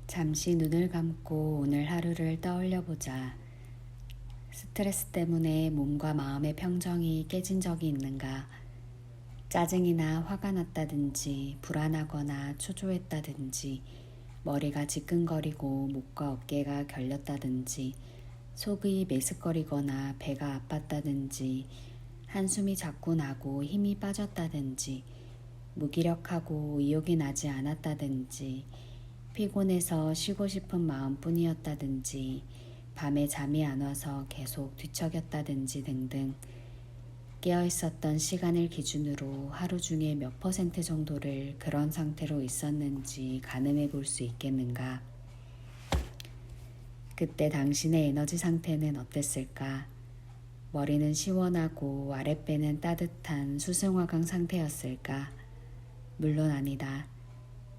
잠시 눈을 감고 오늘 하루를 떠올려 보자. 스트레스 때문에 몸과 마음의 평정이 깨진 적이 있는가? 짜증이나 화가 났다든지, 불안하거나 초조했다든지, 머리가 지끈거리고 목과 어깨가 결렸다든지, 속이 메스꺼리거나 배가 아팠다든지, 한숨이 자꾸 나고 힘이 빠졌다든지, 무기력하고 의욕이 나지 않았다든지, 피곤해서 쉬고 싶은 마음뿐이었다든지, 밤에 잠이 안 와서 계속 뒤척였다든지 등등, 깨어있었던 시간을 기준으로 하루 중에 몇 퍼센트 정도를 그런 상태로 있었는지 가늠해 볼 수 있겠는가? 그때 당신의 에너지 상태는 어땠을까? 머리는 시원하고 아랫배는 따뜻한 수승화강 상태였을까? 물론 아니다.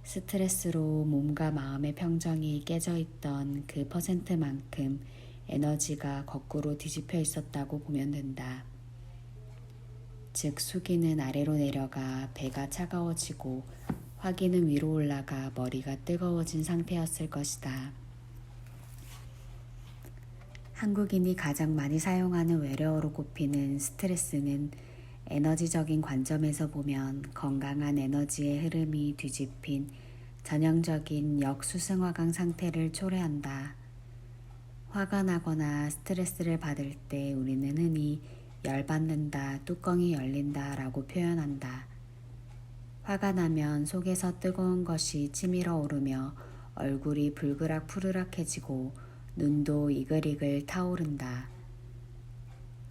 스트레스로 몸과 마음의 평정이 깨져 있던 그 퍼센트만큼 에너지가 거꾸로 뒤집혀 있었다고 보면 된다. 즉 숙이는 아래로 내려가 배가 차가워지고 화기는 위로 올라가 머리가 뜨거워진 상태였을 것이다. 한국인이 가장 많이 사용하는 외래어로 꼽히는 스트레스는 에너지적인 관점에서 보면 건강한 에너지의 흐름이 뒤집힌 전형적인 역수승화강 상태를 초래한다. 화가 나거나 스트레스를 받을 때 우리는 흔히 열받는다, 뚜껑이 열린다 라고 표현한다. 화가 나면 속에서 뜨거운 것이 치밀어 오르며 얼굴이 불그락 푸르락해지고 눈도 이글이글 타오른다.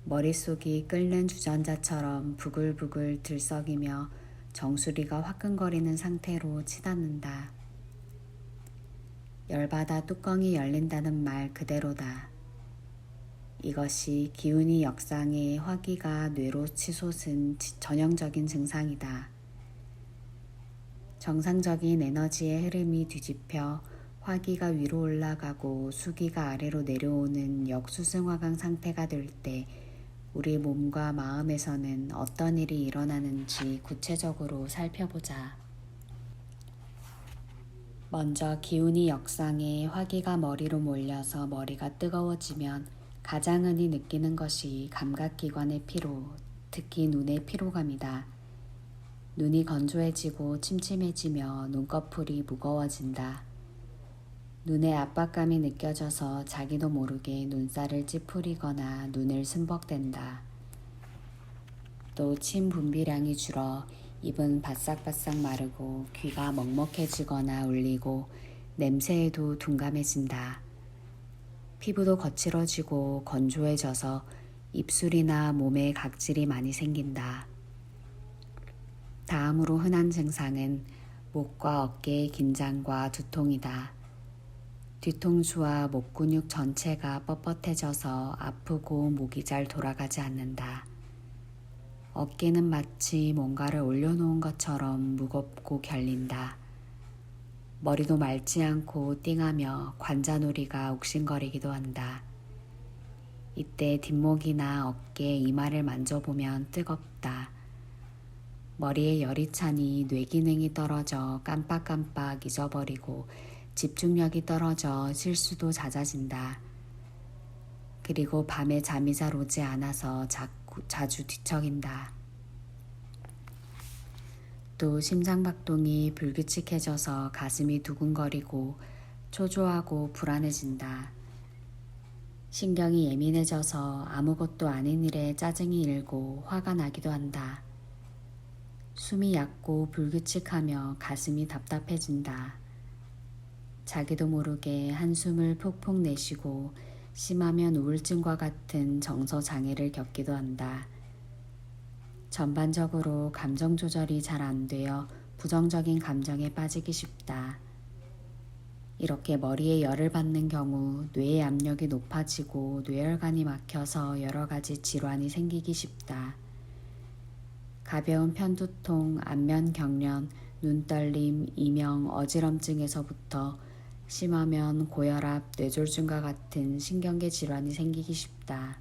머릿속이 끓는 주전자처럼 부글부글 들썩이며 정수리가 화끈거리는 상태로 치닫는다. 열받아 뚜껑이 열린다는 말 그대로다. 이것이 기운이 역상해 화기가 뇌로 치솟은 전형적인 증상이다. 정상적인 에너지의 흐름이 뒤집혀 화기가 위로 올라가고 수기가 아래로 내려오는 역수승화강 상태가 될 때 우리 몸과 마음에서는 어떤 일이 일어나는지 구체적으로 살펴보자. 먼저 기운이 역상해 화기가 머리로 몰려서 머리가 뜨거워지면 가장 흔히 느끼는 것이 감각기관의 피로, 특히 눈의 피로감이다. 눈이 건조해지고 침침해지며 눈꺼풀이 무거워진다. 눈에 압박감이 느껴져서 자기도 모르게 눈살을 찌푸리거나 눈을 숨벅댄다. 또 침 분비량이 줄어 입은 바싹바싹 마르고 귀가 먹먹해지거나 울리고 냄새에도 둔감해진다. 피부도 거칠어지고 건조해져서 입술이나 몸에 각질이 많이 생긴다. 다음으로 흔한 증상은 목과 어깨의 긴장과 두통이다. 뒤통수와 목 근육 전체가 뻣뻣해져서 아프고 목이 잘 돌아가지 않는다. 어깨는 마치 뭔가를 올려놓은 것처럼 무겁고 결린다. 머리도 맑지 않고 띵하며 관자놀이가 욱신거리기도 한다. 이때 뒷목이나 어깨, 이마를 만져보면 뜨겁다. 머리에 열이 차니 뇌기능이 떨어져 깜빡깜빡 잊어버리고 집중력이 떨어져 실수도 잦아진다. 그리고 밤에 잠이 잘 오지 않아서 자주 뒤척인다. 또 심장박동이 불규칙해져서 가슴이 두근거리고 초조하고 불안해진다. 신경이 예민해져서 아무것도 아닌 일에 짜증이 일고 화가 나기도 한다. 숨이 얕고 불규칙하며 가슴이 답답해진다. 자기도 모르게 한숨을 폭폭 내쉬고 심하면 우울증과 같은 정서 장애를 겪기도 한다. 전반적으로 감정 조절이 잘 안 되어 부정적인 감정에 빠지기 쉽다. 이렇게 머리에 열을 받는 경우 뇌의 압력이 높아지고 뇌혈관이 막혀서 여러 가지 질환이 생기기 쉽다. 가벼운 편두통, 안면 경련, 눈떨림, 이명, 어지럼증에서부터 심하면 고혈압, 뇌졸중과 같은 신경계 질환이 생기기 쉽다.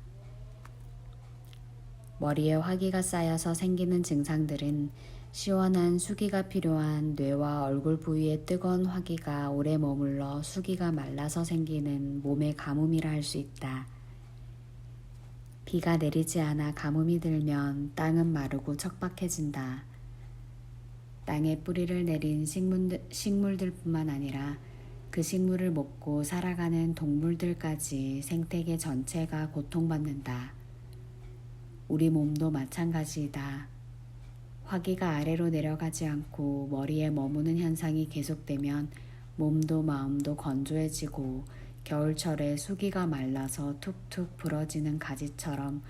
머리에 화기가 쌓여서 생기는 증상들은 시원한 수기가 필요한 뇌와 얼굴 부위의 뜨거운 화기가 오래 머물러 수기가 말라서 생기는 몸의 가뭄이라 할 수 있다. 비가 내리지 않아 가뭄이 들면 땅은 마르고 척박해진다. 땅에 뿌리를 내린 식물들뿐만 아니라 그 식물을 먹고 살아가는 동물들까지 생태계 전체가 고통받는다. 우리 몸도 마찬가지이다. 화기가 아래로 내려가지 않고 머리에 머무는 현상이 계속되면 몸도 마음도 건조해지고 겨울철에 수기가 말라서 툭툭 부러지는 가지처럼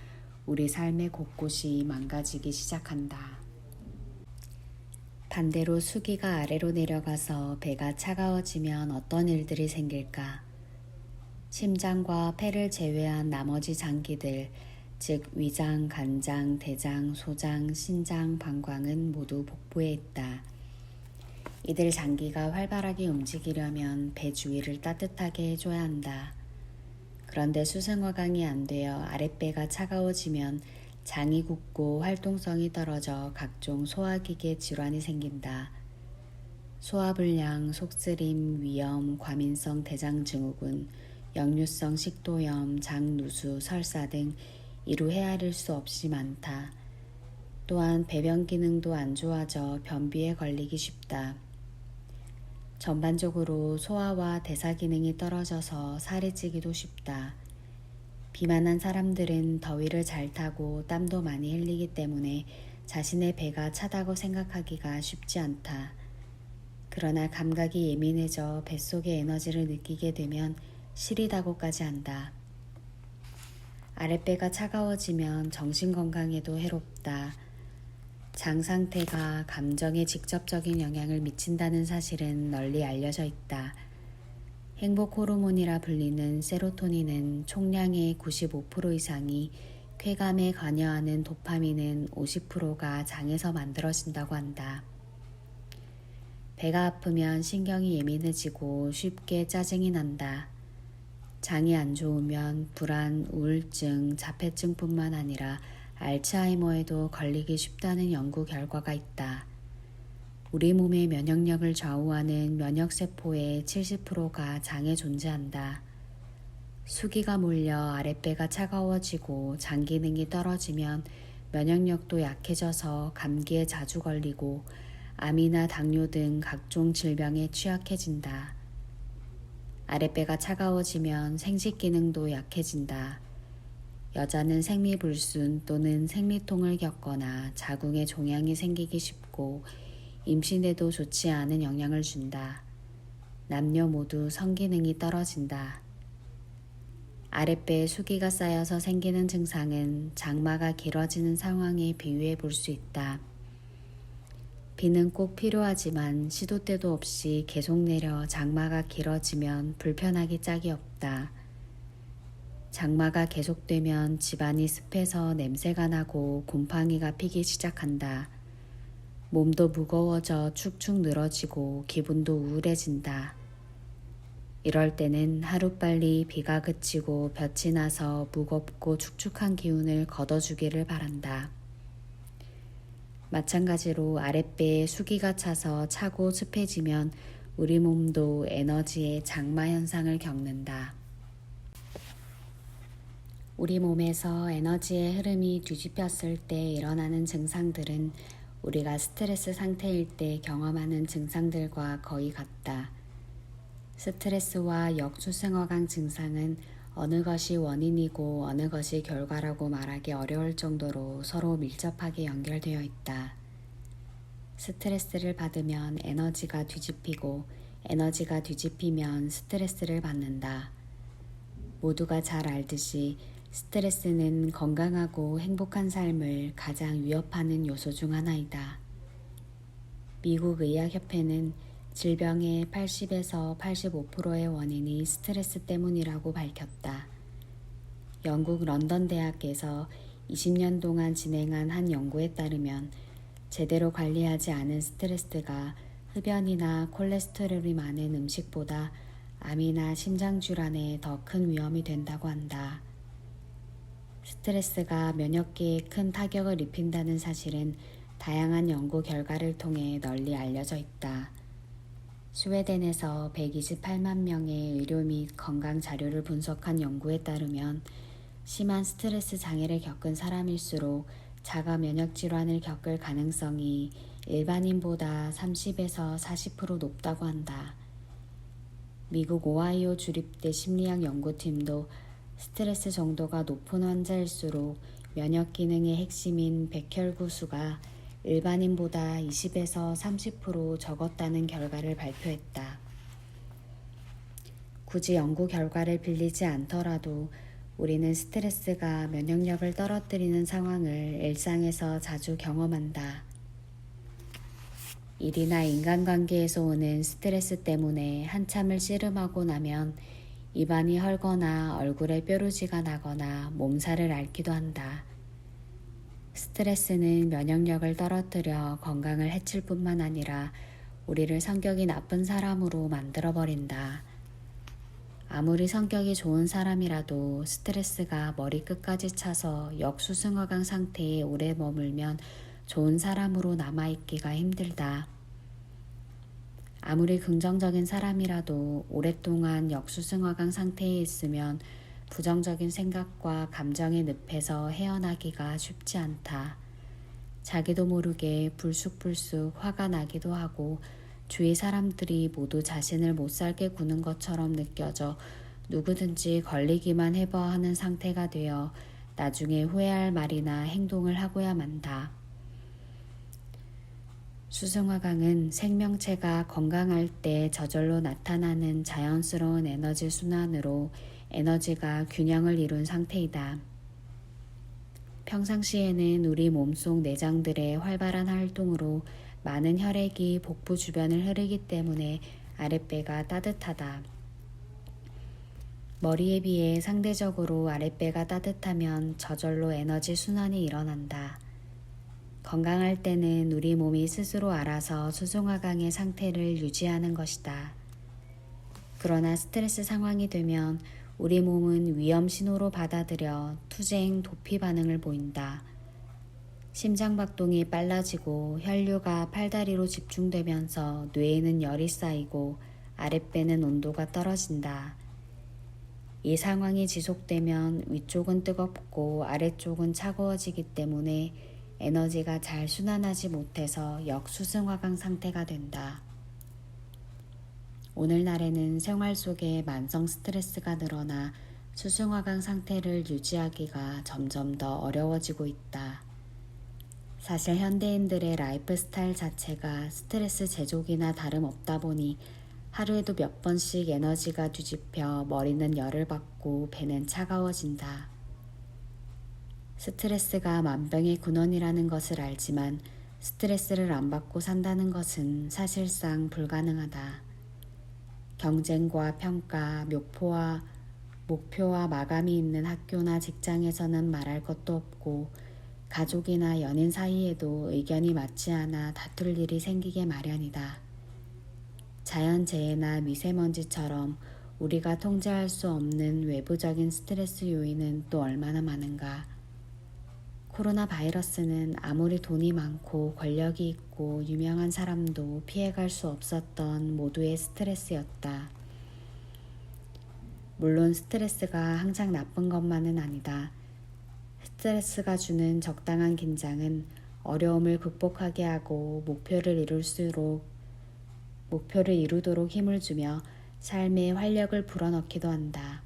우리 삶의 곳곳이 망가지기 시작한다. 반대로 수기가 아래로 내려가서 배가 차가워지면 어떤 일들이 생길까? 심장과 폐를 제외한 나머지 장기들, 즉 위장, 간장, 대장, 소장, 신장, 방광은 모두 복부에 있다. 이들 장기가 활발하게 움직이려면 배 주위를 따뜻하게 해줘야 한다. 그런데 수승화강이 안 되어 아랫배가 차가워지면 장이 굳고 활동성이 떨어져 각종 소화기계 질환이 생긴다. 소화불량, 속쓰림, 위염, 과민성 대장증후군, 역류성 식도염, 장누수, 설사 등 이루 헤아릴 수 없이 많다. 또한 배변 기능도 안 좋아져 변비에 걸리기 쉽다. 전반적으로 소화와 대사 기능이 떨어져서 살이 찌기도 쉽다. 비만한 사람들은 더위를 잘 타고 땀도 많이 흘리기 때문에 자신의 배가 차다고 생각하기가 쉽지 않다. 그러나 감각이 예민해져 뱃속의 에너지를 느끼게 되면 시리다고까지 한다. 아랫배가 차가워지면 정신건강에도 해롭다. 장 상태가 감정에 직접적인 영향을 미친다는 사실은 널리 알려져 있다. 행복 호르몬이라 불리는 세로토닌은 총량의 95% 이상이 쾌감에 관여하는 도파민은 50%가 장에서 만들어진다고 한다. 배가 아프면 신경이 예민해지고 쉽게 짜증이 난다. 장이 안 좋으면 불안, 우울증, 자폐증뿐만 아니라 알츠하이머에도 걸리기 쉽다는 연구 결과가 있다. 우리 몸의 면역력을 좌우하는 면역세포의 70%가 장에 존재한다. 수기가 몰려 아랫배가 차가워지고 장 기능이 떨어지면 면역력도 약해져서 감기에 자주 걸리고 암이나 당뇨 등 각종 질병에 취약해진다. 아랫배가 차가워지면 생식 기능도 약해진다. 여자는 생리불순 또는 생리통을 겪거나 자궁에 종양이 생기기 쉽고 임신에도 좋지 않은 영향을 준다. 남녀 모두 성기능이 떨어진다. 아랫배에 수기가 쌓여서 생기는 증상은 장마가 길어지는 상황에 비유해 볼 수 있다. 비는 꼭 필요하지만 시도 때도 없이 계속 내려 장마가 길어지면 불편하기 짝이 없다. 장마가 계속되면 집안이 습해서 냄새가 나고 곰팡이가 피기 시작한다. 몸도 무거워져 축축 늘어지고 기분도 우울해진다. 이럴 때는 하루빨리 비가 그치고 볕이 나서 무겁고 축축한 기운을 걷어주기를 바란다. 마찬가지로 아랫배에 수기가 차서 차고 습해지면 우리 몸도 에너지의 장마 현상을 겪는다. 우리 몸에서 에너지의 흐름이 뒤집혔을 때 일어나는 증상들은 우리가 스트레스 상태일 때 경험하는 증상들과 거의 같다. 스트레스와 역수승화강 증상은 어느 것이 원인이고 어느 것이 결과라고 말하기 어려울 정도로 서로 밀접하게 연결되어 있다. 스트레스를 받으면 에너지가 뒤집히고 에너지가 뒤집히면 스트레스를 받는다. 모두가 잘 알듯이 스트레스는 건강하고 행복한 삶을 가장 위협하는 요소 중 하나이다. 미국 의학협회는 질병의 80에서 85%의 원인이 스트레스 때문이라고 밝혔다. 영국 런던 대학에서 20년 동안 진행한 한 연구에 따르면 제대로 관리하지 않은 스트레스가 흡연이나 콜레스테롤이 많은 음식보다 암이나 심장질환에 더 큰 위험이 된다고 한다. 스트레스가 면역계에 큰 타격을 입힌다는 사실은 다양한 연구 결과를 통해 널리 알려져 있다. 스웨덴에서 128만 명의 의료 및 건강 자료를 분석한 연구에 따르면 심한 스트레스 장애를 겪은 사람일수록 자가 면역 질환을 겪을 가능성이 일반인보다 30에서 40% 높다고 한다. 미국 오하이오 주립대 심리학 연구팀도 스트레스 정도가 높은 환자일수록 면역 기능의 핵심인 백혈구 수가 일반인보다 20에서 30% 적었다는 결과를 발표했다. 굳이 연구 결과를 빌리지 않더라도 우리는 스트레스가 면역력을 떨어뜨리는 상황을 일상에서 자주 경험한다. 일이나 인간관계에서 오는 스트레스 때문에 한참을 씨름하고 나면 입안이 헐거나 얼굴에 뾰루지가 나거나 몸살을 앓기도 한다. 스트레스는 면역력을 떨어뜨려 건강을 해칠 뿐만 아니라 우리를 성격이 나쁜 사람으로 만들어버린다. 아무리 성격이 좋은 사람이라도 스트레스가 머리끝까지 차서 역수승화강 상태에 오래 머물면 좋은 사람으로 남아있기가 힘들다. 아무리 긍정적인 사람이라도 오랫동안 역수승화강 상태에 있으면 부정적인 생각과 감정의 늪에서 헤어나기가 쉽지 않다. 자기도 모르게 불쑥불쑥 화가 나기도 하고 주위 사람들이 모두 자신을 못살게 구는 것처럼 느껴져 누구든지 걸리기만 해봐 하는 상태가 되어 나중에 후회할 말이나 행동을 하고야 만다. 수승화강은 생명체가 건강할 때 저절로 나타나는 자연스러운 에너지 순환으로 에너지가 균형을 이룬 상태이다. 평상시에는 우리 몸속 내장들의 활발한 활동으로 많은 혈액이 복부 주변을 흐르기 때문에 아랫배가 따뜻하다. 머리에 비해 상대적으로 아랫배가 따뜻하면 저절로 에너지 순환이 일어난다. 건강할 때는 우리 몸이 스스로 알아서 수승화강의 상태를 유지하는 것이다. 그러나 스트레스 상황이 되면 우리 몸은 위험 신호로 받아들여 투쟁, 도피 반응을 보인다. 심장박동이 빨라지고 혈류가 팔다리로 집중되면서 뇌에는 열이 쌓이고 아랫배는 온도가 떨어진다. 이 상황이 지속되면 위쪽은 뜨겁고 아래쪽은 차가워지기 때문에 에너지가 잘 순환하지 못해서 역수승화강 상태가 된다. 오늘날에는 생활 속에 만성 스트레스가 늘어나 수승화강 상태를 유지하기가 점점 더 어려워지고 있다. 사실 현대인들의 라이프 스타일 자체가 스트레스 제조기나 다름없다 보니 하루에도 몇 번씩 에너지가 뒤집혀 머리는 열을 받고 배는 차가워진다. 스트레스가 만병의 근원이라는 것을 알지만 스트레스를 안 받고 산다는 것은 사실상 불가능하다. 경쟁과 평가, 목표와 마감이 있는 학교나 직장에서는 말할 것도 없고 가족이나 연인 사이에도 의견이 맞지 않아 다툴 일이 생기게 마련이다. 자연재해나 미세먼지처럼 우리가 통제할 수 없는 외부적인 스트레스 요인은 또 얼마나 많은가. 코로나 바이러스는 아무리 돈이 많고 권력이 있고 유명한 사람도 피해갈 수 없었던 모두의 스트레스였다. 물론 스트레스가 항상 나쁜 것만은 아니다. 스트레스가 주는 적당한 긴장은 어려움을 극복하게 하고 목표를 이루도록 힘을 주며 삶에 활력을 불어넣기도 한다.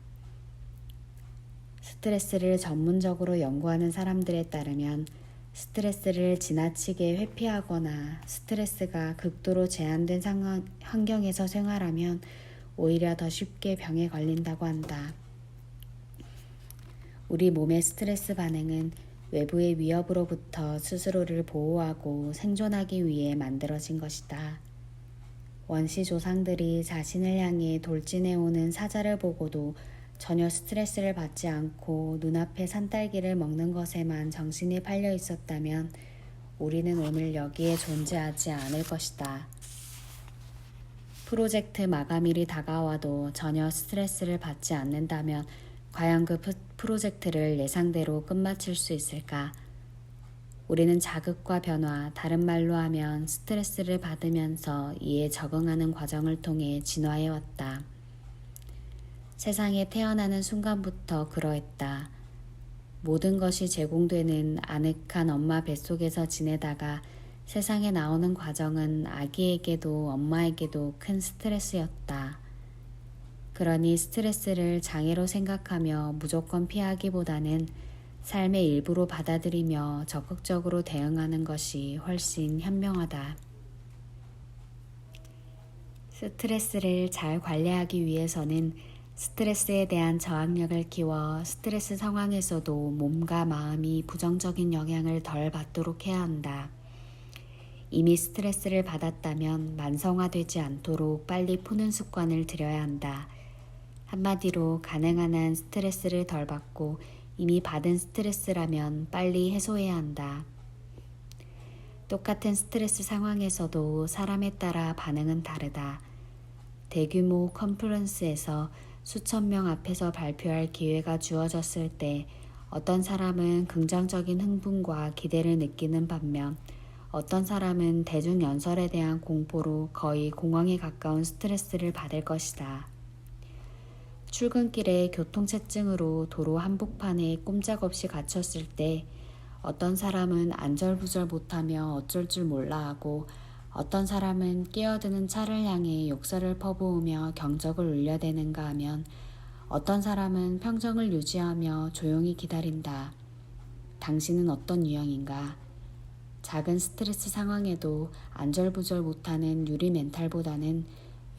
스트레스를 전문적으로 연구하는 사람들에 따르면 스트레스를 지나치게 회피하거나 스트레스가 극도로 제한된 환경에서 생활하면 오히려 더 쉽게 병에 걸린다고 한다. 우리 몸의 스트레스 반응은 외부의 위협으로부터 스스로를 보호하고 생존하기 위해 만들어진 것이다. 원시 조상들이 자신을 향해 돌진해오는 사자를 보고도 전혀 스트레스를 받지 않고 눈앞에 산딸기를 먹는 것에만 정신이 팔려 있었다면 우리는 오늘 여기에 존재하지 않을 것이다. 프로젝트 마감일이 다가와도 전혀 스트레스를 받지 않는다면 과연 그 프로젝트를 예상대로 끝마칠 수 있을까? 우리는 자극과 변화, 다른 말로 하면 스트레스를 받으면서 이에 적응하는 과정을 통해 진화해 왔다. 세상에 태어나는 순간부터 그러했다. 모든 것이 제공되는 아늑한 엄마 뱃속에서 지내다가 세상에 나오는 과정은 아기에게도 엄마에게도 큰 스트레스였다. 그러니 스트레스를 장애로 생각하며 무조건 피하기보다는 삶의 일부로 받아들이며 적극적으로 대응하는 것이 훨씬 현명하다. 스트레스를 잘 관리하기 위해서는 스트레스에 대한 저항력을 키워 스트레스 상황에서도 몸과 마음이 부정적인 영향을 덜 받도록 해야 한다. 이미 스트레스를 받았다면 만성화되지 않도록 빨리 푸는 습관을 들여야 한다. 한마디로 가능한 한 스트레스를 덜 받고 이미 받은 스트레스라면 빨리 해소해야 한다. 똑같은 스트레스 상황에서도 사람에 따라 반응은 다르다. 대규모 컨퍼런스에서 수천 명 앞에서 발표할 기회가 주어졌을 때 어떤 사람은 긍정적인 흥분과 기대를 느끼는 반면 어떤 사람은 대중연설에 대한 공포로 거의 공황에 가까운 스트레스를 받을 것이다. 출근길에 교통체증으로 도로 한복판에 꼼짝없이 갇혔을 때 어떤 사람은 안절부절 못하며 어쩔 줄 몰라 하고 어떤 사람은 끼어드는 차를 향해 욕설을 퍼부으며 경적을 울려대는가 하면 어떤 사람은 평정을 유지하며 조용히 기다린다. 당신은 어떤 유형인가? 작은 스트레스 상황에도 안절부절 못하는 유리 멘탈보다는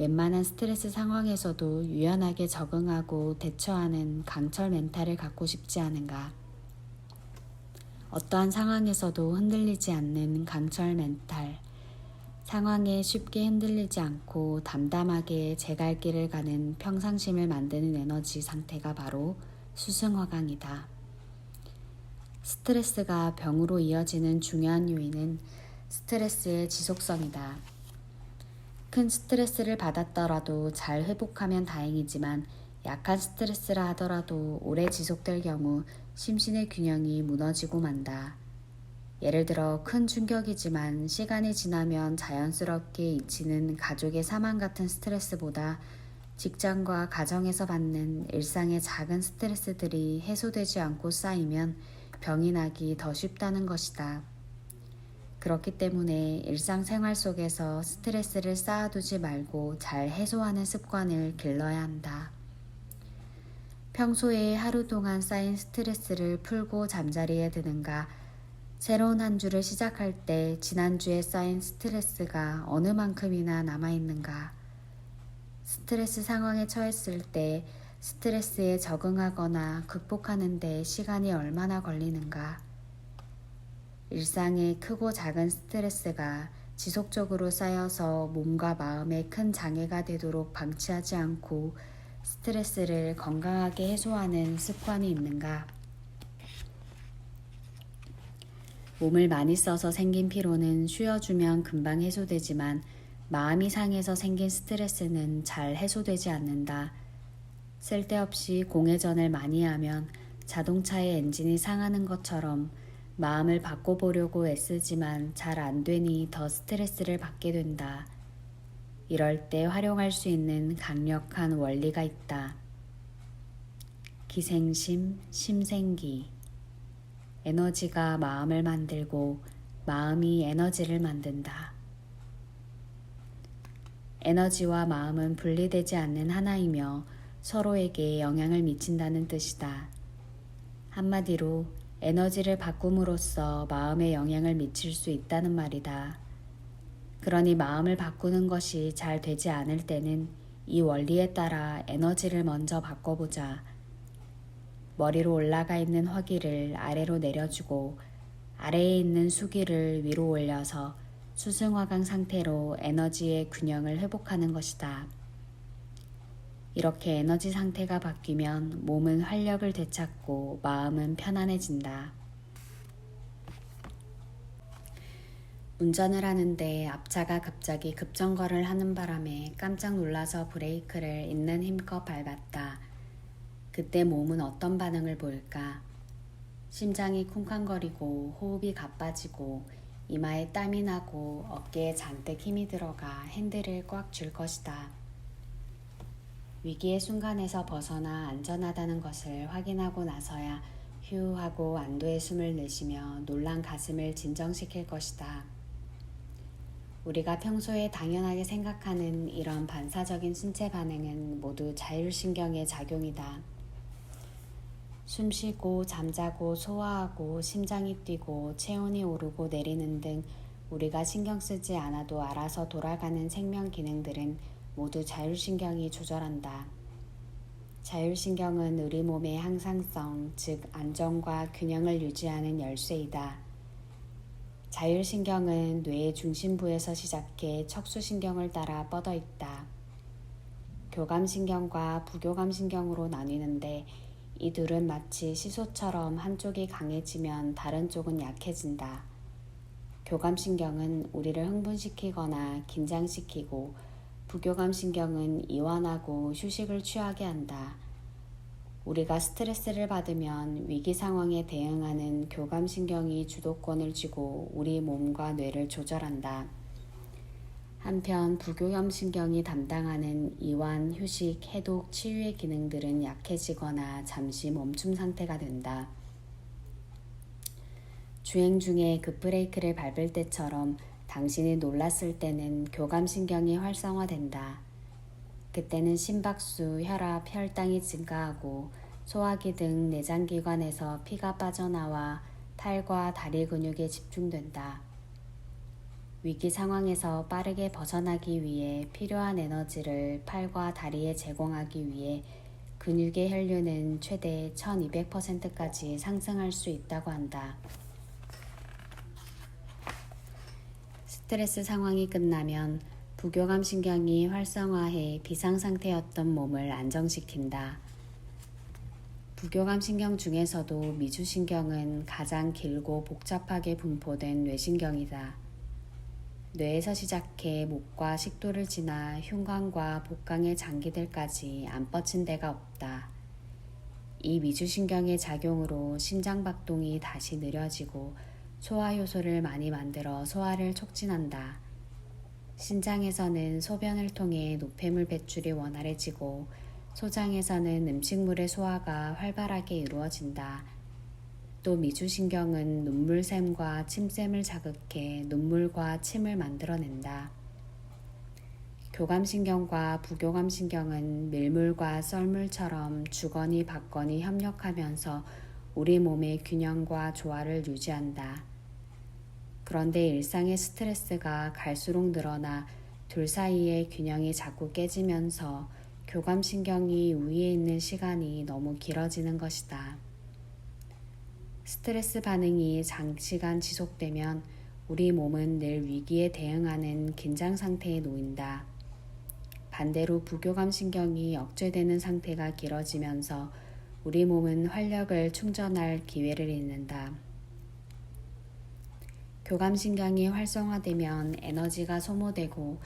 웬만한 스트레스 상황에서도 유연하게 적응하고 대처하는 강철 멘탈을 갖고 싶지 않은가? 어떠한 상황에서도 흔들리지 않는 강철 멘탈, 상황에 쉽게 흔들리지 않고 담담하게 제 갈 길을 가는 평상심을 만드는 에너지 상태가 바로 수승화강이다. 스트레스가 병으로 이어지는 중요한 요인은 스트레스의 지속성이다. 큰 스트레스를 받았더라도 잘 회복하면 다행이지만 약한 스트레스라 하더라도 오래 지속될 경우 심신의 균형이 무너지고 만다. 예를 들어 큰 충격이지만 시간이 지나면 자연스럽게 잊히는 가족의 사망 같은 스트레스보다 직장과 가정에서 받는 일상의 작은 스트레스들이 해소되지 않고 쌓이면 병이 나기 더 쉽다는 것이다. 그렇기 때문에 일상생활 속에서 스트레스를 쌓아두지 말고 잘 해소하는 습관을 길러야 한다. 평소에 하루 동안 쌓인 스트레스를 풀고 잠자리에 드는가, 새로운 한 주를 시작할 때 지난주에 쌓인 스트레스가 어느 만큼이나 남아있는가, 스트레스 상황에 처했을 때 스트레스에 적응하거나 극복하는 데 시간이 얼마나 걸리는가, 일상의 크고 작은 스트레스가 지속적으로 쌓여서 몸과 마음에 큰 장애가 되도록 방치하지 않고 스트레스를 건강하게 해소하는 습관이 있는가? 몸을 많이 써서 생긴 피로는 쉬어주면 금방 해소되지만 마음이 상해서 생긴 스트레스는 잘 해소되지 않는다. 쓸데없이 공회전을 많이 하면 자동차의 엔진이 상하는 것처럼 마음을 바꿔보려고 애쓰지만 잘 안 되니 더 스트레스를 받게 된다. 이럴 때 활용할 수 있는 강력한 원리가 있다. 기생심, 심생기. 에너지가 마음을 만들고 마음이 에너지를 만든다. 에너지와 마음은 분리되지 않는 하나이며 서로에게 영향을 미친다는 뜻이다. 한마디로 에너지를 바꿈으로써 마음에 영향을 미칠 수 있다는 말이다. 그러니 마음을 바꾸는 것이 잘 되지 않을 때는 이 원리에 따라 에너지를 먼저 바꿔보자. 머리로 올라가 있는 화기를 아래로 내려주고 아래에 있는 수기를 위로 올려서 수승화강 상태로 에너지의 균형을 회복하는 것이다. 이렇게 에너지 상태가 바뀌면 몸은 활력을 되찾고 마음은 편안해진다. 운전을 하는데 앞차가 갑자기 급정거를 하는 바람에 깜짝 놀라서 브레이크를 있는 힘껏 밟았다. 그때 몸은 어떤 반응을 보일까? 심장이 쿵쾅거리고 호흡이 가빠지고 이마에 땀이 나고 어깨에 잔뜩 힘이 들어가 핸들을 꽉 쥘 것이다. 위기의 순간에서 벗어나 안전하다는 것을 확인하고 나서야 휴 하고 안도의 숨을 내쉬며 놀란 가슴을 진정시킬 것이다. 우리가 평소에 당연하게 생각하는 이런 반사적인 신체 반응은 모두 자율신경의 작용이다. 숨쉬고 잠자고 소화하고 심장이 뛰고 체온이 오르고 내리는 등 우리가 신경 쓰지 않아도 알아서 돌아가는 생명 기능들은 모두 자율신경이 조절한다. 자율신경은 우리 몸의 항상성, 즉 안정과 균형을 유지하는 열쇠이다. 자율신경은 뇌의 중심부에서 시작해 척수신경을 따라 뻗어 있다. 교감신경과 부교감신경으로 나뉘는데 이 둘은 마치 시소처럼 한쪽이 강해지면 다른 쪽은 약해진다. 교감신경은 우리를 흥분시키거나 긴장시키고 부교감신경은 이완하고 휴식을 취하게 한다. 우리가 스트레스를 받으면 위기 상황에 대응하는 교감신경이 주도권을 쥐고 우리 몸과 뇌를 조절한다. 한편 부교감신경이 담당하는 이완, 휴식, 해독, 치유의 기능들은 약해지거나 잠시 멈춤 상태가 된다. 주행 중에 급브레이크를 밟을 때처럼 당신이 놀랐을 때는 교감신경이 활성화된다. 그때는 심박수, 혈압, 혈당이 증가하고 소화기 등 내장기관에서 피가 빠져나와 팔과 다리 근육에 집중된다. 위기 상황에서 빠르게 벗어나기 위해 필요한 에너지를 팔과 다리에 제공하기 위해 근육의 혈류는 최대 1200%까지 상승할 수 있다고 한다. 스트레스 상황이 끝나면 부교감신경이 활성화해 비상상태였던 몸을 안정시킨다. 부교감신경 중에서도 미주신경은 가장 길고 복잡하게 분포된 뇌신경이다. 뇌에서 시작해 목과 식도를 지나 흉곽과 복강의 장기들까지 안 뻗친 데가 없다. 이 미주신경의 작용으로 심장박동이 다시 느려지고 소화효소를 많이 만들어 소화를 촉진한다. 신장에서는 소변을 통해 노폐물 배출이 원활해지고 소장에서는 음식물의 소화가 활발하게 이루어진다. 또 미주신경은 눈물샘과 침샘을 자극해 눈물과 침을 만들어낸다. 교감신경과 부교감신경은 밀물과 썰물처럼 주거니 받거니 협력하면서 우리 몸의 균형과 조화를 유지한다. 그런데 일상의 스트레스가 갈수록 늘어나 둘 사이의 균형이 자꾸 깨지면서 교감신경이 우위에 있는 시간이 너무 길어지는 것이다. 스트레스 반응이 장시간 지속되면 우리 몸은 늘 위기에 대응하는 긴장 상태에 놓인다. 반대로 부교감신경이 억제되는 상태가 길어지면서 우리 몸은 활력을 충전할 기회를 잃는다. 교감신경이 활성화되면 에너지가 소모되고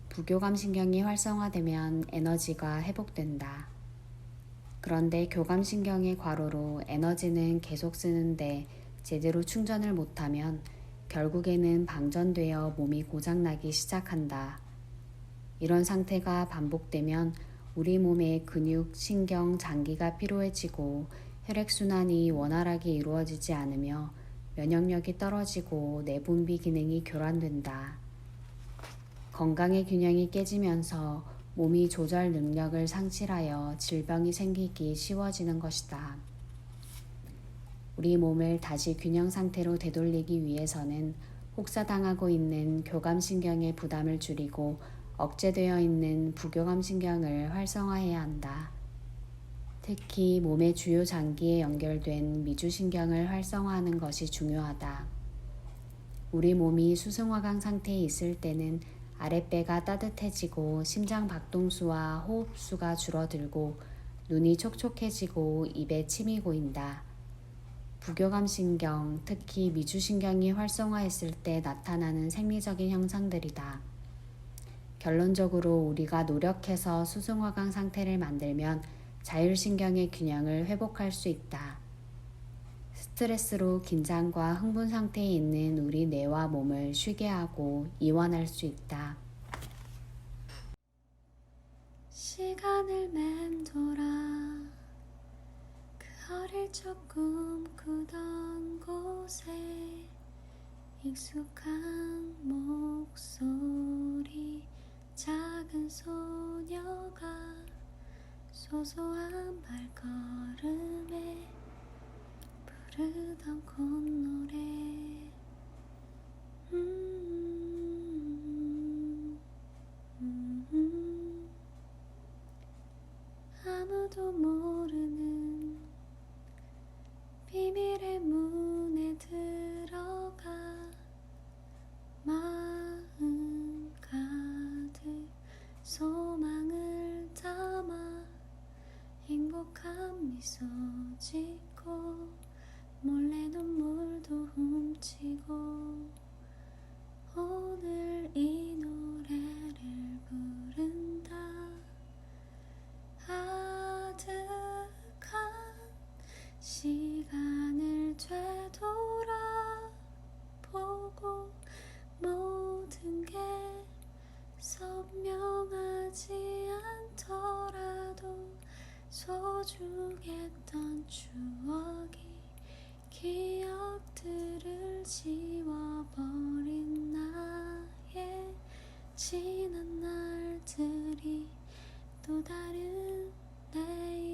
부교감신경이 활성화되면 에너지가 회복된다. 그런데 교감신경의 과로로 에너지는 계속 쓰는데 제대로 충전을 못하면 결국에는 방전되어 몸이 고장나기 시작한다. 이런 상태가 반복되면 우리 몸의 근육, 신경, 장기가 피로해지고 혈액순환이 원활하게 이루어지지 않으며 면역력이 떨어지고 내분비 기능이 교란된다. 건강의 균형이 깨지면서 몸이 조절 능력을 상실하여 질병이 생기기 쉬워지는 것이다. 우리 몸을 다시 균형 상태로 되돌리기 위해서는 혹사당하고 있는 교감신경의 부담을 줄이고 억제되어 있는 부교감신경을 활성화해야 한다. 특히 몸의 주요 장기에 연결된 미주신경을 활성화하는 것이 중요하다. 우리 몸이 수승화강 상태에 있을 때는 아랫배가 따뜻해지고 심장 박동수와 호흡수가 줄어들고 눈이 촉촉해지고 입에 침이 고인다. 부교감신경, 특히 미주신경이 활성화했을 때 나타나는 생리적인 현상들이다. 결론적으로 우리가 노력해서 수승화강 상태를 만들면 자율신경의 균형을 회복할 수 있다. 스트레스로 긴장과 흥분 상태에 있는 우리 뇌와 몸을 쉬게 하고 이완할 수 있다. 시간을 맴돌아 그 어릴 적 꿈꾸던 곳에 익숙한 목소리, 작은 소녀가 소소한 발걸음에 부르던 콧노래. 아무도 모르는 비밀의 문에 들어가 마음 가득 소망을 담아 행복한 미소 짓고 몰래 눈물도 훔치고 오늘 이 노래를 부른다. 아득한 시간을 되돌아보고 모든 게 선명하지 않더라도 소중했던 추억이 기억들을 지워버린 나의 지난 날들이 또 다른 내일